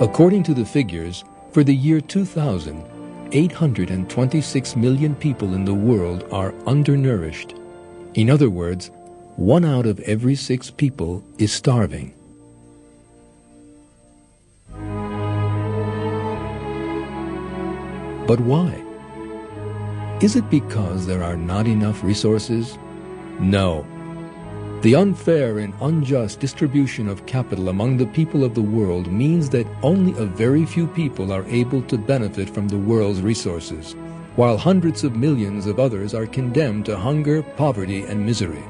According to the figures, for the year 2000, 826 million people in the world are undernourished. In other words, 1 out of every 6 people is starving. But why? Is it because there are not enough resources? No. The unfair and unjust distribution of capital among the people of the world means that only a very few people are able to benefit from the world's resources, while hundreds of millions of others are condemned to hunger, poverty, and misery.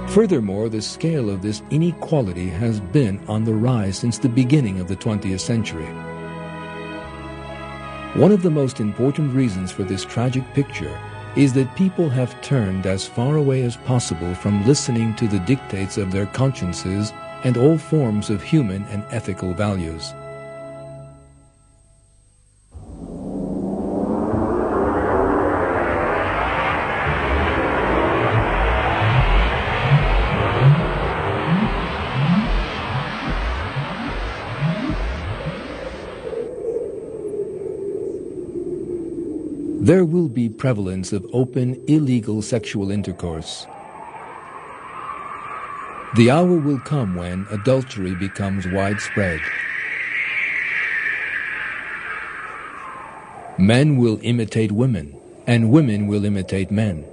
Furthermore, the scale of this inequality has been on the rise since the beginning of the 20th century. One of the most important reasons for this tragic picture is that people have turned as far away as possible from listening to the dictates of their consciences and all forms of human and ethical values. There will be prevalence of open, illegal sexual intercourse. The hour will come when adultery becomes widespread. Men will imitate women, and women will imitate men.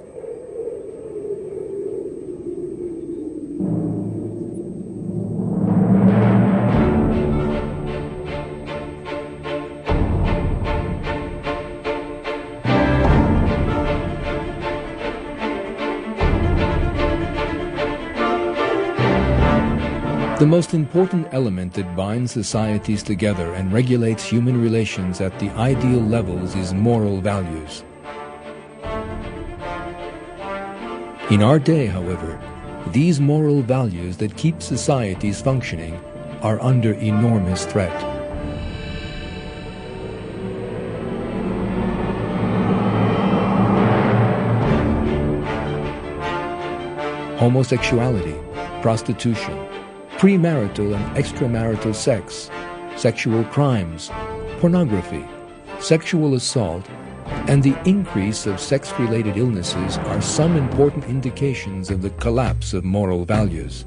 The most important element that binds societies together and regulates human relations at the ideal levels is moral values. In our day, however, these moral values that keep societies functioning are under enormous threat. Homosexuality, prostitution, premarital and extramarital sex, sexual crimes, pornography, sexual assault, and the increase of sex-related illnesses are some important indications of the collapse of moral values.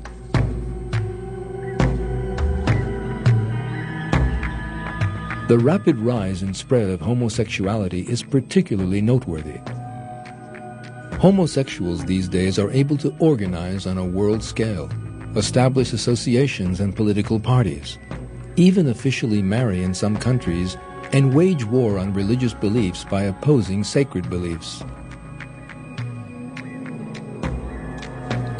The rapid rise and spread of homosexuality is particularly noteworthy. Homosexuals these days are able to organize on a world scale, establish associations and political parties, even officially marry in some countries, and wage war on religious beliefs by opposing sacred beliefs.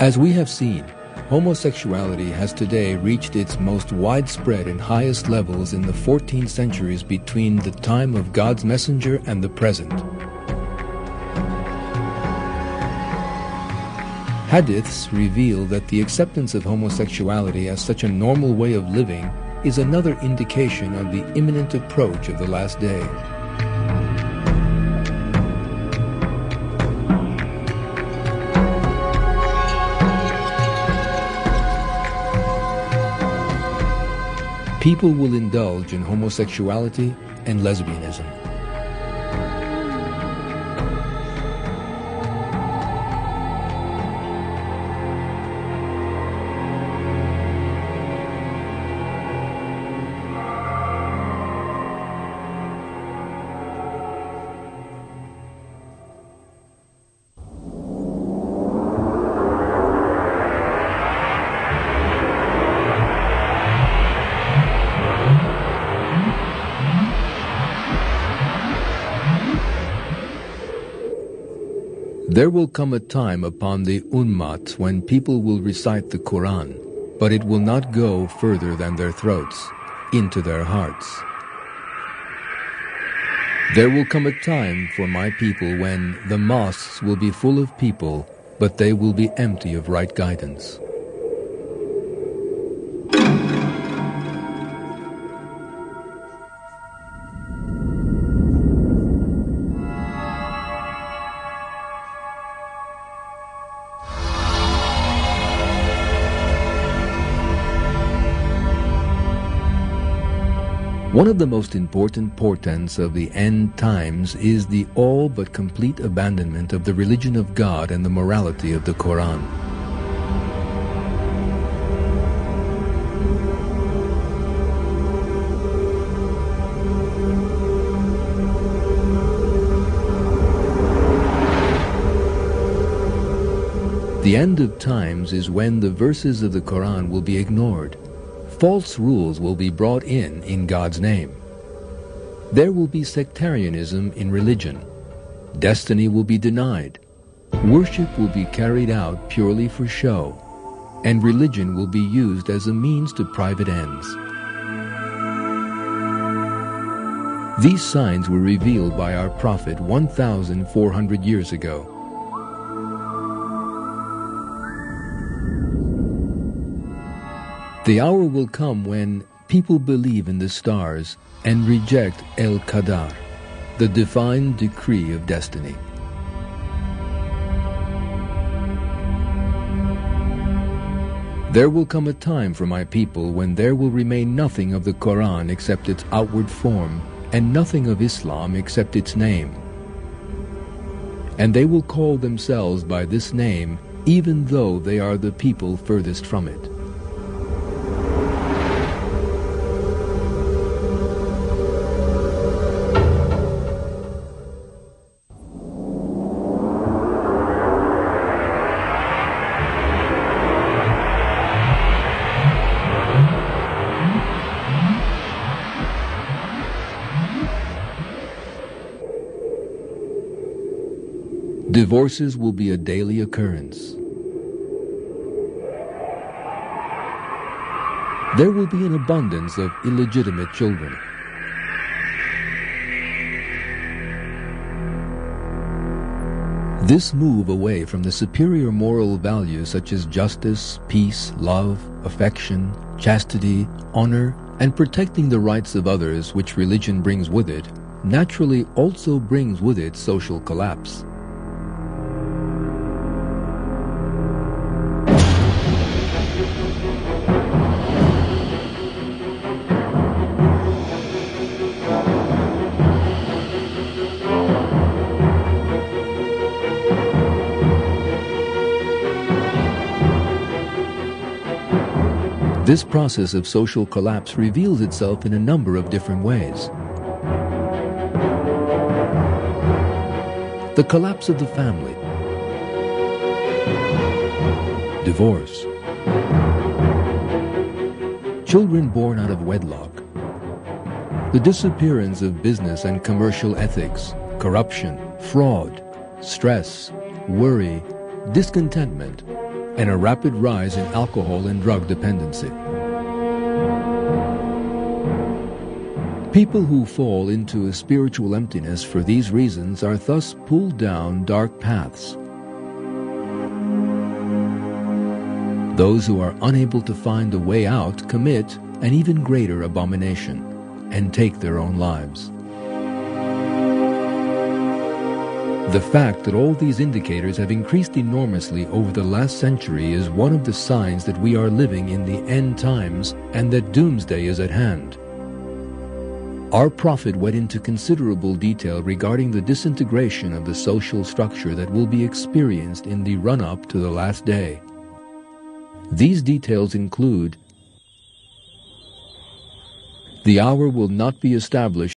As we have seen, homosexuality has today reached its most widespread and highest levels in the 14 centuries between the time of God's messenger and the present. Hadiths reveal that the acceptance of homosexuality as such a normal way of living is another indication of the imminent approach of the last day. People will indulge in homosexuality and lesbianism. There will come a time upon the Ummah when people will recite the Quran, but it will not go further than their throats, into their hearts. There will come a time for my people when the mosques will be full of people, but they will be empty of right guidance. One of the most important portents of the end times is the all but complete abandonment of the religion of God and the morality of the Quran. The end of times is when the verses of the Quran will be ignored. False rules will be brought in God's name. There will be sectarianism in religion. Destiny will be denied. Worship will be carried out purely for show, and religion will be used as a means to private ends. These signs were revealed by our Prophet 1,400 years ago. The hour will come when people believe in the stars and reject El-Qadar, the divine decree of destiny. There will come a time for my people when there will remain nothing of the Quran except its outward form, and nothing of Islam except its name. And they will call themselves by this name, even though they are the people furthest from it. Divorces will be a daily occurrence. There will be an abundance of illegitimate children. This move away from the superior moral values such as justice, peace, love, affection, chastity, honor, and protecting the rights of others which religion brings with it, naturally also brings with it social collapse. This process of social collapse reveals itself in a number of different ways. The collapse of the family, divorce, children born out of wedlock, the disappearance of business and commercial ethics, corruption, fraud, stress, worry, discontentment, and a rapid rise in alcohol and drug dependency. People who fall into a spiritual emptiness for these reasons are thus pulled down dark paths. Those who are unable to find a way out commit an even greater abomination and take their own lives. The fact that all these indicators have increased enormously over the last century is one of the signs that we are living in the end times and that doomsday is at hand. Our Prophet went into considerable detail regarding the disintegration of the social structure that will be experienced in the run-up to the last day. These details include: the hour will not be established